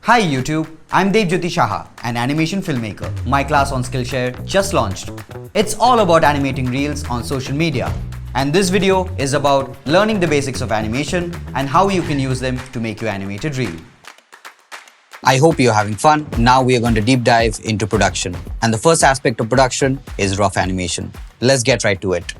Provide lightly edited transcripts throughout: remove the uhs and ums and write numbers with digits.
Hi YouTube, I'm Debjoti, an animation filmmaker. My class on Skillshare just launched. It's all about animating reels on social media. And this video is about learning the basics of animation and how you can use them to make your animated reel. I hope you're having fun. Now we are going to deep dive into production. And the first aspect of production is rough animation. Let's get right to it.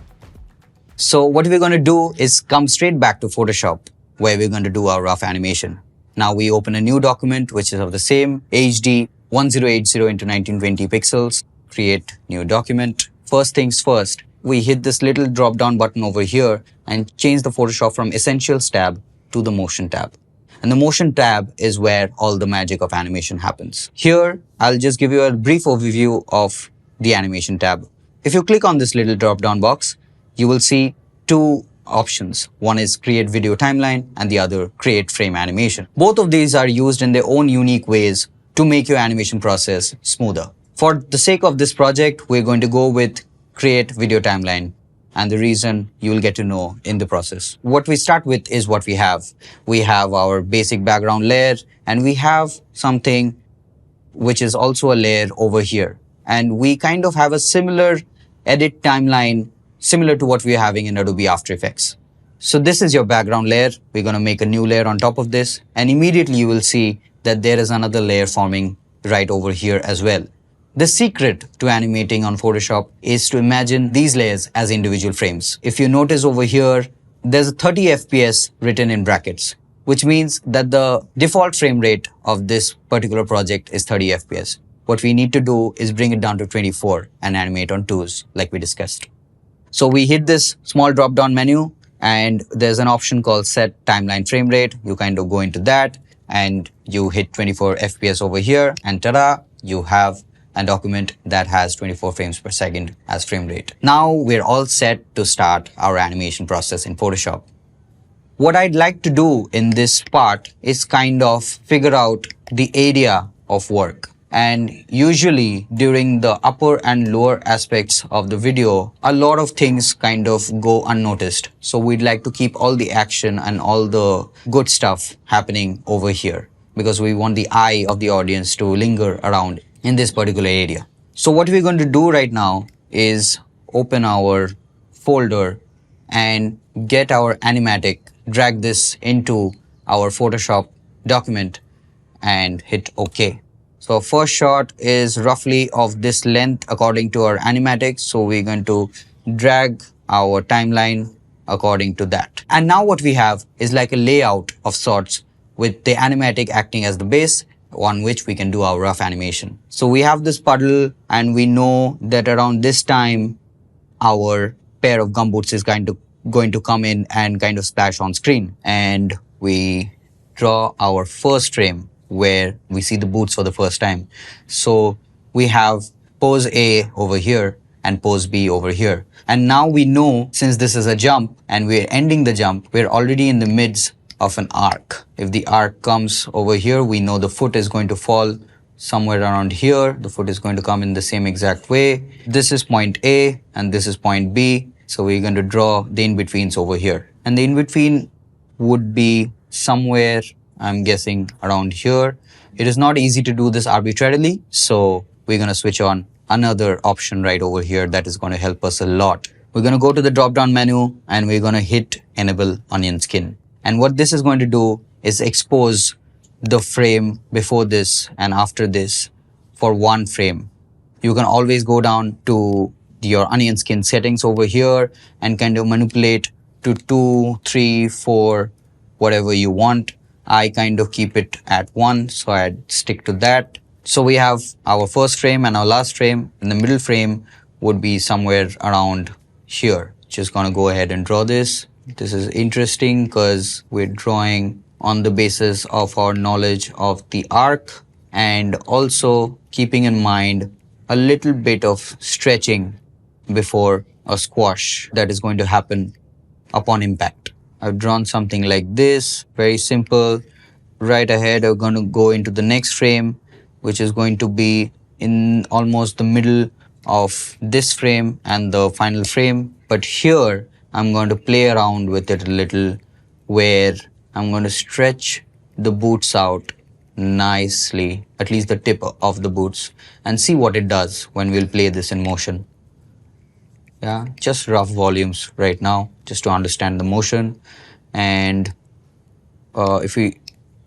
So what we're going to do is come straight back to Photoshop, where we're going to do our rough animation. Now we open a new document which is of the same HD 1080 into 1920 pixels. Create new document. First things first, we hit this little drop down button over here and change the Photoshop from Essentials tab to the Motion tab. And the Motion tab is where all the magic of animation happens. Here, I'll just give you a brief overview of the Animation tab. If you click on this little drop down box, you will see two options. One is Create Video Timeline and the other Create Frame Animation. Both of these are used in their own unique ways to make your animation process smoother. For the sake of this project, we're going to go with Create Video Timeline, and the reason you will get to know in the process. What we start with is what we have. We have our basic background layer, and we have something which is also a layer over here. And we kind of have a similar edit timeline similar to what we're having in Adobe After Effects. So this is your background layer. We're going to make a new layer on top of this, and immediately you will see that there is another layer forming right over here as well. The secret to animating on Photoshop is to imagine these layers as individual frames. If you notice over here, there's a 30 FPS written in brackets, which means that the default frame rate of this particular project is 30 FPS. What we need to do is bring it down to 24 and animate on 2s like we discussed. So we hit this small drop-down menu, and there's an option called Set Timeline Frame Rate. You kind of go into that and you hit 24 FPS over here, and ta-da, you have a document that has 24 frames per second as frame rate. Now we're all set to start our animation process in Photoshop. What I'd like to do in this part is kind of figure out the area of work. And usually during the upper and lower aspects of the video, a lot of things kind of go unnoticed. So we'd like to keep all the action and all the good stuff happening over here, because we want the eye of the audience to linger around in this particular area. So what we're going to do right now is open our folder and get our animatic, drag this into our Photoshop document and hit OK. So first shot is roughly of this length according to our animatics. So we're going to drag our timeline according to that. And now what we have is like a layout of sorts with the animatic acting as the base on which we can do our rough animation. So we have this puddle, and we know that around this time our pair of gumboots is going to come in and kind of splash on screen. And we draw our first frame where we see the boots for the first time. So we have pose A over here and pose B over here. And now we know, since this is a jump and we're ending the jump, we're already in the midst of an arc. If the arc comes over here, we know the foot is going to fall somewhere around here. The foot is going to come in the same exact way. This is point A and this is point B. So we're going to draw the in-betweens over here. And the in-between would be somewhere, I'm guessing, around here. It is not easy to do this arbitrarily, so we're going to switch on another option right over here that is going to help us a lot. We're going to go to the drop-down menu and we're going to hit Enable Onion Skin. And what this is going to do is expose the frame before this and after this for one frame. You can always go down to your onion skin settings over here and kind of manipulate to 2, 3, 4, whatever you want. I kind of keep it at 1, so I'd stick to that. So we have our first frame and our last frame, and the middle frame would be somewhere around here. Just gonna go ahead and draw this. This is interesting because we're drawing on the basis of our knowledge of the arc, and also keeping in mind a little bit of stretching before a squash that is going to happen upon impact. I've drawn something like this, very simple. Right ahead, I'm going to go into the next frame, which is going to be in almost the middle of this frame and the final frame. But here, I'm going to play around with it a little, where I'm going to stretch the boots out nicely, at least the tip of the boots, and see what it does when we'll play this in motion. Yeah, just rough volumes right now, just to understand the motion. And if we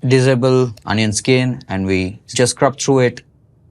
disable onion skin and we just scrub through it,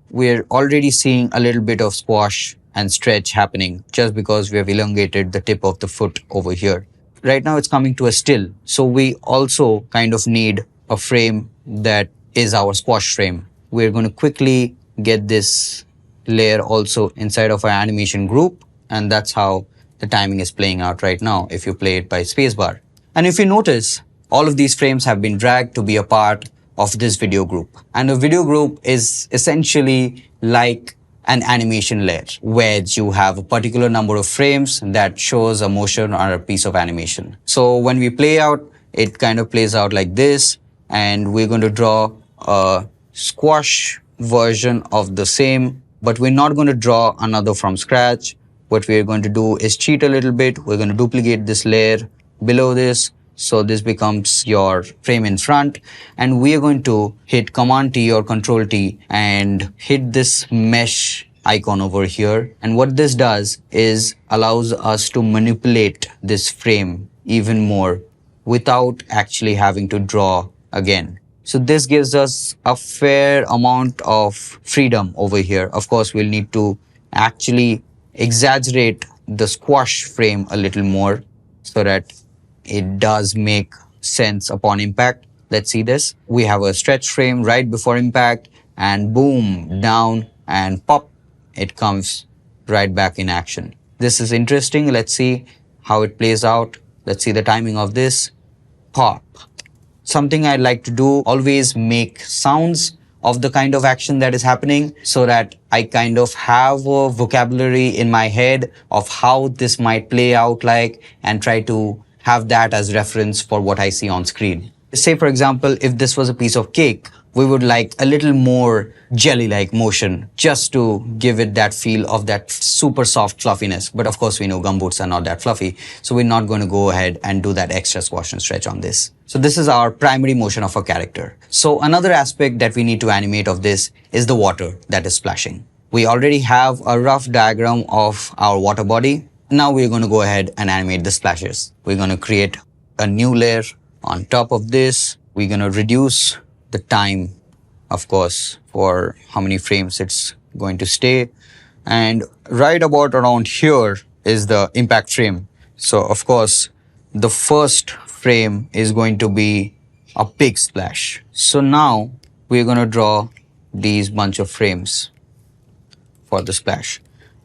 we're already seeing a little bit of squash and stretch happening just because we have elongated the tip of the foot over here. Right now it's coming to a still. So we also kind of need a frame that is our squash frame. We're going to quickly get this layer also inside of our animation group, and that's how the timing is playing out right now if you play it by spacebar. And if you notice, all of these frames have been dragged to be a part of this video group. And a video group is essentially like an animation layer where you have a particular number of frames that shows a motion or a piece of animation. So when we play out, it kind of plays out like this, and we're going to draw a squash version of the same, but we're not going to draw another from scratch. What we're going to do is cheat a little bit. We're going to duplicate this layer below this, so this becomes your frame in front, and we are going to hit Command T or Control T and hit this mesh icon over here. And what this does is allows us to manipulate this frame even more without actually having to draw again. So this gives us a fair amount of freedom over here. Of course, we'll need to actually exaggerate the squash frame a little more so that it does make sense upon impact. Let's see this. We have a stretch frame right before impact, and boom, down and pop, it comes right back in action. This is interesting. Let's see how it plays out. Let's see the timing of this. Pop. Something I like to do, always make sounds of the kind of action that is happening so that I kind of have a vocabulary in my head of how this might play out like, and try to have that as reference for what I see on screen. Say, for example, if this was a piece of cake, we would like a little more jelly-like motion just to give it that feel of that super soft fluffiness. But of course, we know gumboots are not that fluffy, so we're not going to go ahead and do that extra squash and stretch on this. So this is our primary motion of a character. So another aspect that we need to animate of this is the water that is splashing. We already have a rough diagram of our water body. Now we're going to go ahead and animate the splashes. We're going to create a new layer on top of this. We're going to reduce the time, of course, for how many frames it's going to stay. And right about around here is the impact frame. So of course, the first frame is going to be a big splash. So now we're going to draw these bunch of frames for the splash.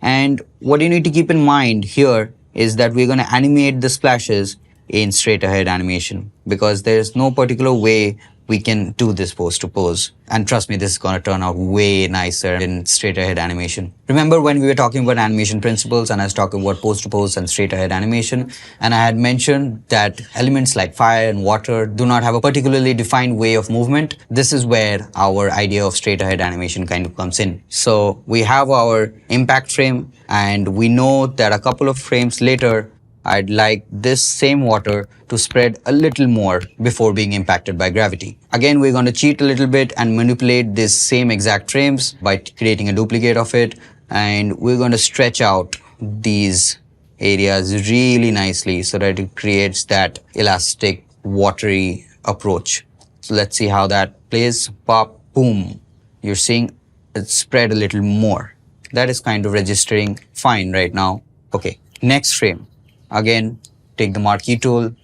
And what you need to keep in mind here is that we're going to animate the splashes in straight ahead animation, because there's no particular way we can do this pose to pose. And trust me, this is going to turn out way nicer in straight ahead animation. Remember when we were talking about animation principles and I was talking about pose to pose and straight ahead animation, and I had mentioned that elements like fire and water do not have a particularly defined way of movement. This is where our idea of straight ahead animation kind of comes in. So we have our impact frame, and we know that a couple of frames later, I'd like this same water to spread a little more before being impacted by gravity. Again, we're going to cheat a little bit and manipulate this same exact frames by creating a duplicate of it. And we're going to stretch out these areas really nicely so that it creates that elastic, watery approach. So let's see how that plays. Pop, boom. You're seeing it spread a little more. That is kind of registering fine right now. Okay, next frame. Again, take the marquee tool,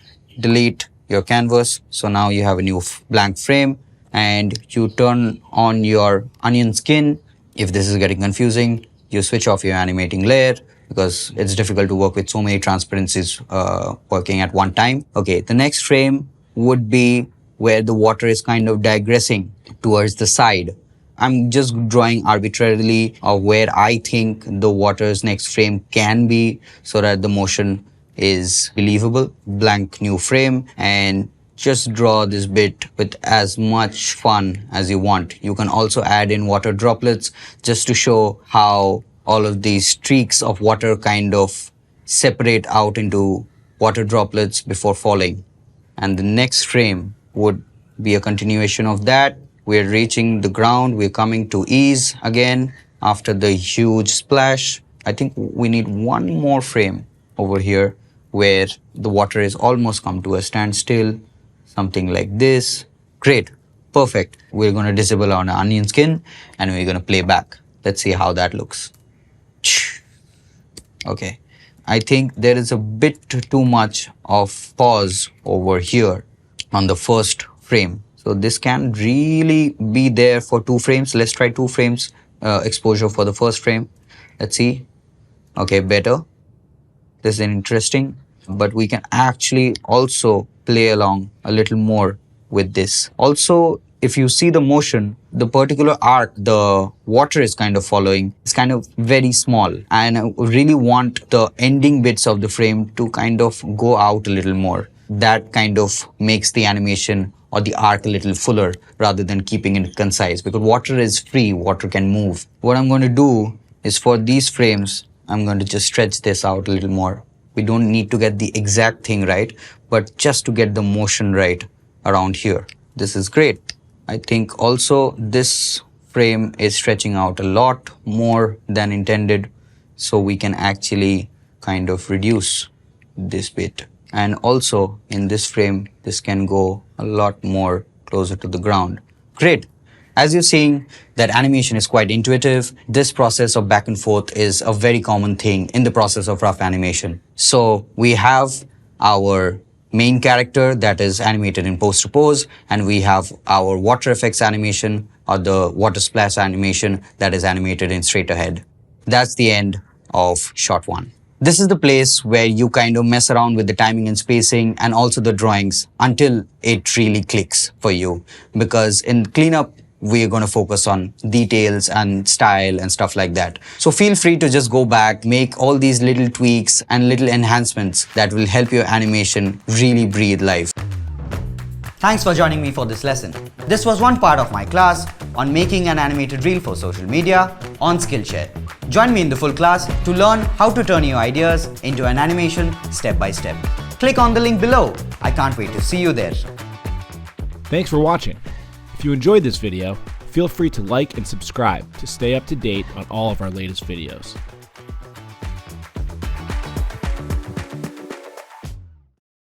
delete your canvas. So now you have a new blank frame, and you turn on your onion skin. If this is getting confusing, you switch off your animating layer because it's difficult to work with so many transparencies working at one time. Okay, the next frame would be where the water is kind of digressing towards the side. I'm just drawing arbitrarily where I think the water's next frame can be so that the motion is believable. Blank new frame, and just draw this bit with as much fun as you want. You can also add in water droplets just to show how all of these streaks of water kind of separate out into water droplets before falling. And the next frame would be a continuation of that, we're reaching the ground, we're coming to ease again after the huge splash. I think we need one more frame over here where the water is almost come to a standstill, something like this. Great, perfect. We're going to disable our onion skin and we're going to play back. Let's see how that looks. Okay, I think there is a bit too much of pause over here on the first frame. So this can really be there for 2 frames. Let's try 2 frames exposure for the first frame. Let's see. Okay, better. This is interesting, but we can actually also play along a little more with this. Also, if you see the motion, the particular arc the water is kind of following is kind of very small, and I really want the ending bits of the frame to kind of go out a little more. That kind of makes the animation or the arc a little fuller rather than keeping it concise, because water is free, water can move. What I'm going to do is for these frames, I'm going to just stretch this out a little more. We don't need to get the exact thing right, but just to get the motion right around here. This is great. I think also this frame is stretching out a lot more than intended, so we can actually kind of reduce this bit. And also in this frame, this can go a lot more closer to the ground. Great. As you're seeing, that animation is quite intuitive. This process of back and forth is a very common thing in the process of rough animation. So we have our main character that is animated in pose to pose, and we have our water effects animation or the water splash animation that is animated in straight ahead. That's the end of shot 1. This is the place where you kind of mess around with the timing and spacing and also the drawings until it really clicks for you, because in cleanup, we're going to focus on details and style and stuff like that. So feel free to just go back, make all these little tweaks and little enhancements that will help your animation really breathe life. Thanks for joining me for this lesson. This was one part of my class on making an animated reel for social media on Skillshare. Join me in the full class to learn how to turn your ideas into an animation step by step. Click on the link below. I can't wait to see you there. Thanks for watching. If you enjoyed this video, feel free to like and subscribe to stay up to date on all of our latest videos.